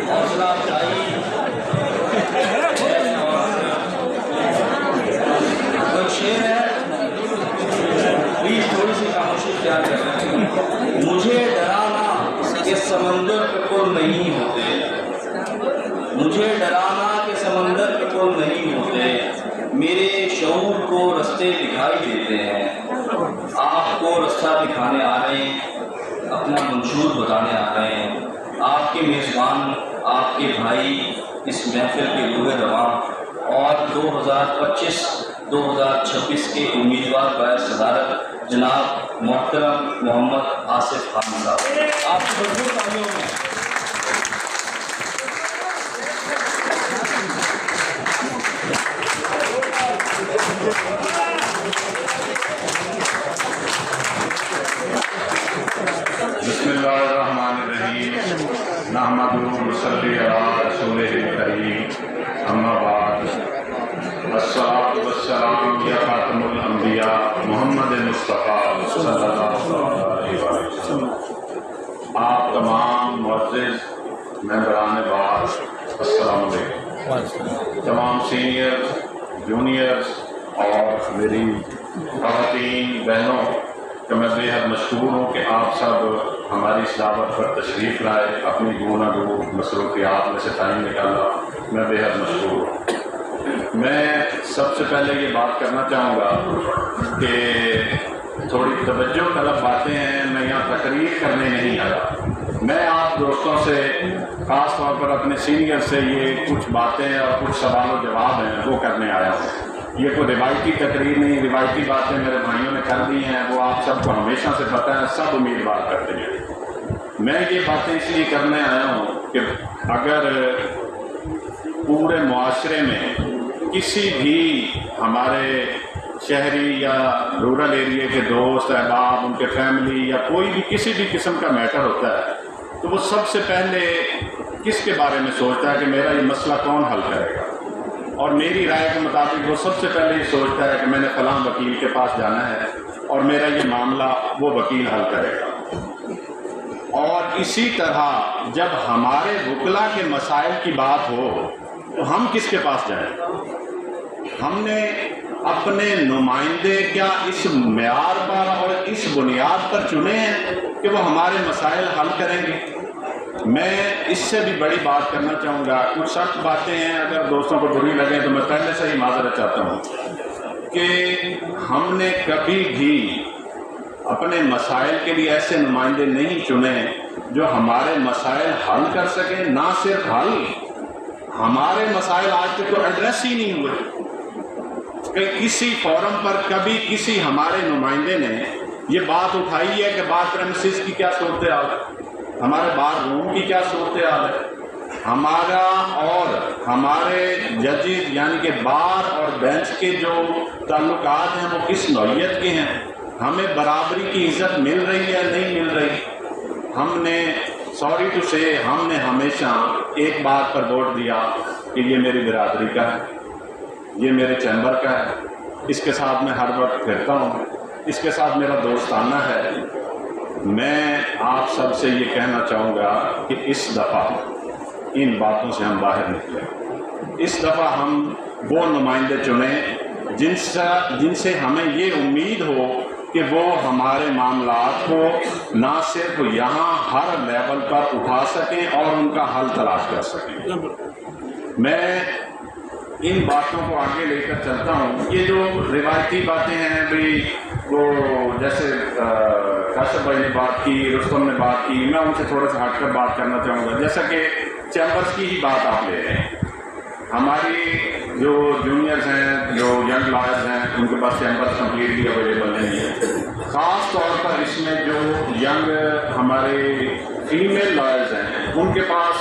حوصلہ افزائی کوئی شعر ہے، پلیز تھوڑی سی خاموشی اختیار کریں۔ مجھے ڈرانا کہ سمندر پہ پل نہیں ہوتے، مجھے ڈرانا کہ سمندر پہ پل نہیں ہوتے، میرے شعور کو رستے دکھائی دیتے ہیں، آپ کو رستہ دکھانے آ رہے ہیں، اپنا منشور بتانے آ رہے ہیں، آپ کے میزبان، آپ کے بھائی اس محفل کے روح رواں اور 2025-2026 کے امیدوار باعث صدارت جناب محترم محمد آصف خان صاحب، آپ کی بھرپور تعلیموں میں بسم اللہ الرحمن الرحیم نحمدہ ونصلی علی رسولہ الکریم اما بعد الصلاۃ والسلام یا خاتم الانبیاء محمد مصطفیٰ صلی اللہ علیہ وسلم۔ آپ تمام معزز ممبران بعث السلام علیکم، تمام سینئرز، جونیئرز اور میری خواتین بہنوں کہ میں بے حد مشکور ہوں کہ آپ سب ہماری اس دعوت پر تشریف لائے، اپنی گونہ گو مصروفیات میں سے ٹائم نکالا، میں بے حد مشکور ہوں۔ میں سب سے پہلے یہ بات کرنا چاہوں گا کہ تھوڑی توجہ طلب باتیں ہیں، میں یہاں تقریر کرنے نہیں آیا، میں آپ دوستوں سے خاص طور پر اپنے سینئر سے یہ کچھ باتیں اور کچھ سوال و جواب ہیں وہ کرنے آیا ہوں۔ یہ کوئی روایتی تقریر نہیں، روایتی باتیں میرے بھائیوں نے کر دی ہیں، وہ آپ سب کو ہمیشہ سے پتہ ہے، سب امیدوار کرتے ہیں۔ میں یہ باتیں اس لیے کرنے آیا ہوں کہ اگر پورے معاشرے میں کسی بھی ہمارے شہری یا رورل ایریے کے دوست احباب، ان کے فیملی یا کوئی بھی کسی بھی قسم کا میٹر ہوتا ہے تو وہ سب سے پہلے کس کے بارے میں سوچتا ہے کہ میرا یہ مسئلہ کون حل کرے گا، اور میری رائے کے مطابق وہ سب سے پہلے یہ سوچتا ہے کہ میں نے فلاں وکیل کے پاس جانا ہے اور میرا یہ معاملہ وہ وکیل حل کرے گا۔ اور اسی طرح جب ہمارے وکلاء کے مسائل کی بات ہو تو ہم کس کے پاس جائیں؟ ہم نے اپنے نمائندے کیا اس معیار پر اور اس بنیاد پر چنے ہیں کہ وہ ہمارے مسائل حل کریں گے؟ میں اس سے بھی بڑی بات کرنا چاہوں گا، کچھ سخت باتیں ہیں، اگر دوستوں کو بری لگیں تو میں پہلے سے ہی معذرت چاہتا ہوں کہ ہم نے کبھی بھی اپنے مسائل کے لیے ایسے نمائندے نہیں چنے جو ہمارے مسائل حل کر سکیں۔ نہ صرف حل، ہمارے مسائل آج تک تو ایڈریس ہی نہیں ہوئے کہ کسی فورم پر کبھی کسی ہمارے نمائندے نے یہ بات اٹھائی ہے کہ بار پریمیسز کی کیا صورتحال ہے، ہمارے بار روم کی کیا صورتحال ہے، ہمارا اور ہمارے ججز یعنی کہ بار اور بینچ کے جو تعلقات ہیں وہ کس نوعیت کے ہیں، ہمیں برابری کی عزت مل رہی ہے نہیں مل رہی۔ ہم نے سوری ٹو سے ہم نے ہمیشہ ایک بات پر ووٹ دیا کہ یہ میری برادری کا ہے، یہ میرے چیمبر کا ہے، اس کے ساتھ میں ہر وقت پھرتا ہوں، اس کے ساتھ میرا دوستانہ ہے۔ میں آپ سب سے یہ کہنا چاہوں گا کہ اس دفعہ ان باتوں سے ہم باہر نکلیں، اس دفعہ ہم وہ نمائندے چنیں جن سے ہمیں یہ امید ہو کہ وہ ہمارے معاملات کو نہ صرف یہاں ہر لیول پر اٹھا سکیں اور ان کا حل تلاش کر سکیں۔ میں ان باتوں کو آگے لے کر چلتا ہوں۔ یہ جو روایتی باتیں ہیں بھی وہ جیسے کاشف بھائی نے بات کی، رستم نے بات کی، میں ان سے تھوڑا سا ہٹ کر بات کرنا چاہوں گا۔ جیسا کہ چیمبرز کی ہی بات آپ لے رہے ہیں، ہماری جو جونیئرز ہیں، جو ینگ لائرز ہیں، ان کے پاس چیمبرز کمپلیٹلی اویلیبل نہیں ہے۔ خاص طور پر اس میں جو ینگ ہمارے فیمیل لائرز ہیں ان کے پاس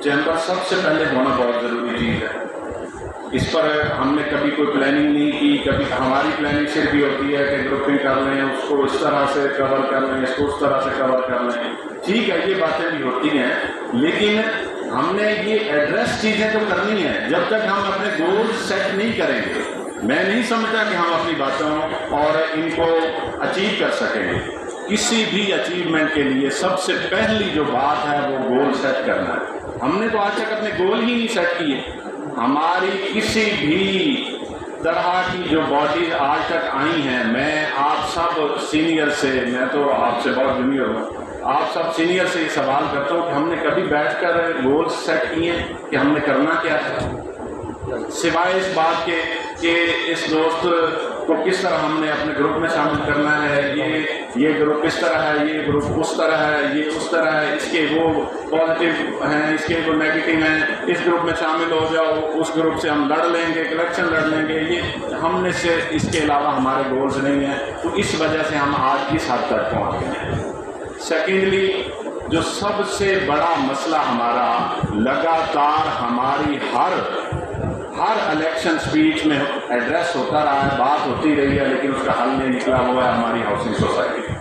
چیمبر سب سے پہلے ہونا بہت ضروری چیز ہے۔ اس پر ہم نے کبھی کوئی پلاننگ نہیں کی، کبھی ہماری پلاننگ صرف بھی ہوتی ہے کہ گروپنگ کر لیں، اس کو اس طرح سے کور کر لیں، اس کو اس طرح سے کور کر لیں، ٹھیک ہے یہ باتیں بھی ہوتی ہیں، لیکن ہم نے یہ ایڈریس چیزیں تو کرنی ہیں۔ جب تک ہم اپنے گولز سیٹ نہیں کریں گے، میں نہیں سمجھتا کہ ہم اپنی باتوں اور ان کو اچیو کر سکیں گے. کسی بھی اچیومنٹ کے لیے سب سے پہلی جو بات ہے وہ گول سیٹ کرنا ہے. ہم نے تو آج تک اپنے گول ہی نہیں سیٹ کیے. ہماری کسی بھی طرح کی جو باڈیز آج تک آئی ہیں، میں آپ سب سینئر سے، میں تو آپ سے بہت جونیئر ہوں، آپ سب سینئر سے یہ سوال کرتا ہوں کہ ہم نے کبھی بیٹھ کر گول سیٹ کیے ہیں کہ ہم نے کرنا کیا ہے، سوائے اس بات کے کہ اس دوست کو کس طرح ہم نے اپنے گروپ میں شامل کرنا ہے، یہ گروپ اس طرح ہے، یہ گروپ اس طرح ہے، یہ اس طرح ہے، اس کے وہ پازیٹیو ہیں، اس کے وہ نیگیٹو ہیں، اس گروپ میں شامل ہو جاؤ، اس گروپ سے ہم لڑ لیں گے، الیکشن لڑ لیں گے. یہ ہم نے سے اس کے علاوہ ہمارے گولز نہیں ہیں. تو اس وجہ سے ہم آج اس حد تک پہنچ گئے ہیں. سیکنڈلی، جو سب سے بڑا مسئلہ ہمارا لگاتار ہماری ہر الیکشن سپیچ میں ایڈریس ہوتا رہا ہے، بات ہوتی رہی ہے، لیکن اس کا حل نہیں نکلا ہوا ہے ہماری ہاؤسنگ سوسائٹی.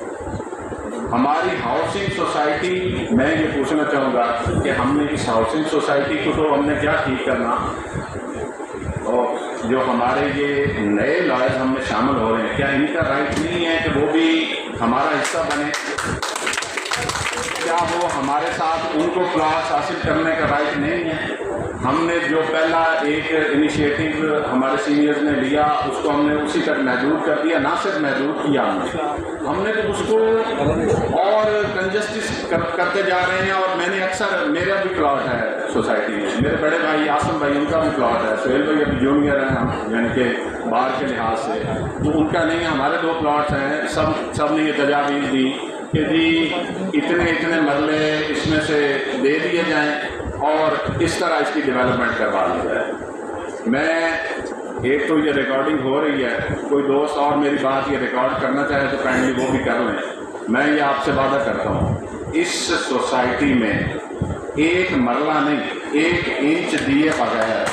ہماری ہاؤسنگ سوسائٹی، میں یہ پوچھنا چاہوں گا کہ ہم نے اس ہاؤسنگ سوسائٹی کو تو ہم نے کیا ٹھیک کرنا، اور جو ہمارے یہ نئے لائز ہم میں شامل ہو رہے ہیں، کیا ان کا رائٹ نہیں ہے کہ وہ بھی ہمارا حصہ بنے؟ کیا وہ ہمارے ساتھ ان کو پلاٹس حاصل کرنے کا رائٹ نہیں ہے؟ ہم نے جو پہلا ایک انیشیٹو ہمارے سینئرز نے لیا، اس کو ہم نے اسی تک محدود کر دیا. نہ صرف محدود کیا ہم نے تو اس کو اور کنجسٹس کرتے جا رہے ہیں. اور میں نے اکثر، میرا بھی پلاٹ ہے سوسائٹی میں، میرے بڑے بھائی آسم بھائی ان کا بھی پلاٹ ہے، سہیل بھائی ابھی جونیئر ہیں ہم، یعنی کہ باہر کے لحاظ سے تو ان کا نہیں ہے. ہمارے 2 پلاٹس ہیں. سب نے یہ تجاویز دی کہ جی اتنے مرلے اس میں سے دے دیے جائیں اور اس طرح اس کی ڈیولپمنٹ کروا لی جائے. میں ایک تو یہ ریکارڈنگ ہو رہی ہے، کوئی دوست اور میری بات یہ ریکارڈ کرنا چاہے تو کائنڈلی وہ بھی کر لیں. میں یہ آپ سے وعدہ کرتا ہوں، اس سوسائٹی میں ایک مرلہ نہیں، 1 انچ دیے بغیر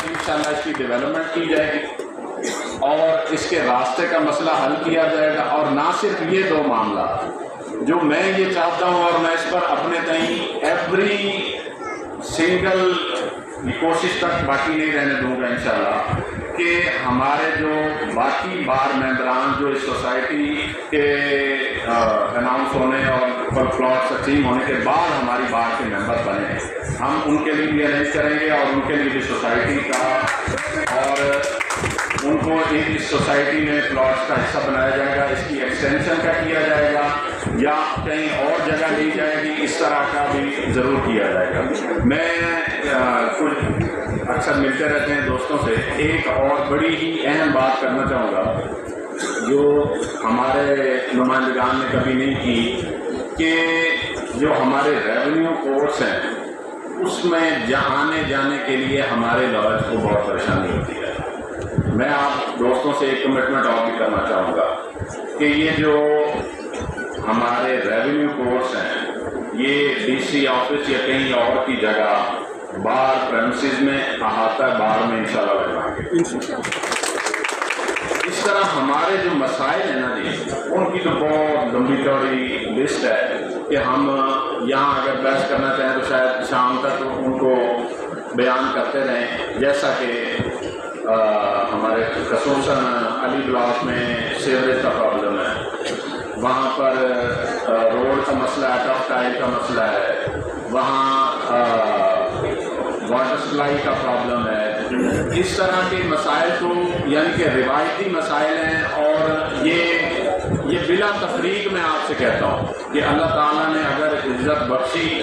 انشاءاللہ اس کی ڈیولپمنٹ کی جائے گی اور اس کے راستے کا مسئلہ حل کیا جائے گا. اور نہ صرف یہ 2 معاملات، جو میں یہ چاہتا ہوں اور میں اس پر اپنے تئیں ایوری سنگل کوشش تک باقی نہیں رہنے دوں گا انشاءاللہ، کہ ہمارے جو باقی بار ممبران جو اس سوسائٹی کے اناؤنس ہونے اور پلاٹ تقسیم ہونے کے بعد ہماری بار کے ممبر بنے، ہم ان کے لیے بھی ارینج کریں گے اور ان کے لیے بھی سوسائٹی کا اور ان کو اس سوسائٹی میں پلاٹس کا حصہ بنایا جائے گا. اس کی ایکسٹینشن کا کیا جائے گا یا کہیں اور جگہ لی جائے گی، اس طرح کا بھی ضرور کیا جائے گا. میں کچھ اکثر ملتے رہتے ہیں دوستوں سے، ایک اور بڑی ہی اہم بات کرنا چاہوں گا جو ہمارے نمائندگان نے کبھی نہیں کی، کہ جو ہمارے ریونیو کورٹس ہیں اس میں آنے جانے کے لیے ہمارے لائرز کو بہت پریشانی ہوتی ہے. میں آپ دوستوں سے ایک کمٹمنٹ اور بھی کرنا چاہوں گا کہ یہ جو ہمارے ریونیو کورٹس ہیں، یہ ڈی سی آفس یا کہیں اور کی جگہ بار پریمسز میں احاطہ بار میں انشاءاللہ لگائیں گے. اس طرح ہمارے جو مسائل ہیں نا جی، ان کی تو بہت لمبی چوڑی لسٹ ہے کہ ہم یہاں اگر بحث کرنا چاہیں تو شاید شام تک ان کو بیان کرتے رہیں. جیسا کہ ہمارے خصوصاً علی بلاک میں سیوریج کا پرابلم ہے، وہاں پر روڈ کا مسئلہ ہے، ٹف ٹائل کا مسئلہ ہے، وہاں واٹر سپلائی کا پرابلم ہے. اس طرح کے مسائل تو یعنی کہ روایتی مسائل ہیں. اور یہ بلا تفریق میں آپ سے کہتا ہوں کہ اللہ تعالیٰ نے اگر عزت بخشی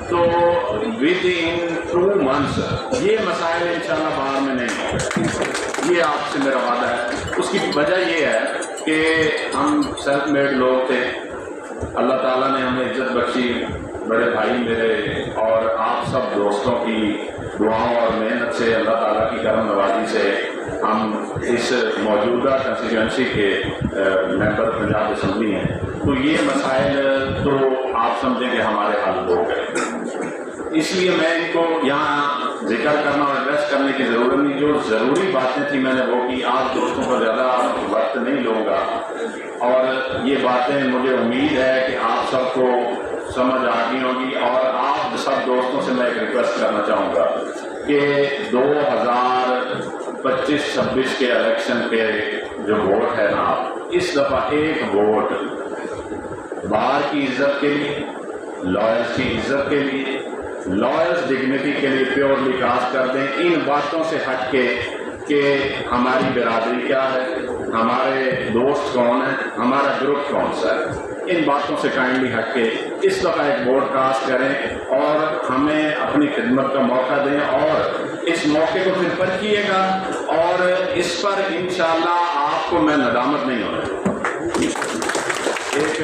تو ود ان 2 months یہ مسائل انشاءاللہ باہر میں نہیں ہوں. یہ آپ سے میرا وعدہ ہے. اس کی وجہ یہ ہے کہ ہم سیلف میڈ لوگ تھے، اللہ تعالیٰ نے ہمیں عزت بخشی، بڑے بھائی میرے اور آپ سب دوستوں کی دعاؤں اور محنت سے، اللہ تعالیٰ کی کرم نوازی سے ہم اس موجودہ کنسٹیٹوئنسی کے ممبر پنجاب اسمبلی ہیں. تو یہ مسائل تو آپ سمجھیں کہ ہمارے حل ہو گئے. اس لیے میں ان کو یہاں ذکر کرنا اور ایڈریس کرنے کی ضرورت نہیں. جو ضروری باتیں تھیں میں نے وہ کی. آپ دوستوں کو زیادہ وقت نہیں لوں گا اور یہ باتیں مجھے امید ہے کہ آپ سب کو سمجھ آ گئی ہوگی. اور آپ سب دوستوں سے میں ایک ریکویسٹ کرنا چاہوں گا کہ 2025-26 کے الیکشن کے جو ووٹ ہے نا، اس دفعہ ایک ووٹ بار کی عزت کے لیے، لائرز کی عزت کے لیے، لائرز ڈگنیٹی کے لیے پیورلی کاسٹ کر دیں، ان باتوں سے ہٹ کے کہ ہماری برادری کیا ہے، ہمارے دوست کون ہیں، ہمارا گروپ کون سا ہے، ان باتوں سے کائنڈلی ہٹ کے اس دفعہ ایک ووٹ کاسٹ کریں اور ہمیں اپنی خدمت کا موقع دیں، اور اس موقع کو پھر پرکھیے گا، اور اس پر انشاءاللہ آپ کو میں ندامت نہیں ہونے دوں۔ ایک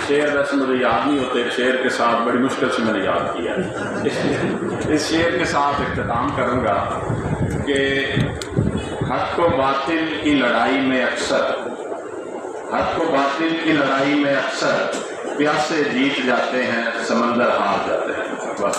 شعر ویسے مجھے یاد نہیں ہوتے، ایک شعر کے ساتھ بڑی مشکل سے میں نے یاد کیا، اس شعر کے ساتھ اختتام کروں گا کہ حق و باطل کی لڑائی میں اکثر، حق و باطل کی لڑائی میں اکثر پیاسے جیت جاتے ہیں، سمندر ہار جاتے ہیں۔ بس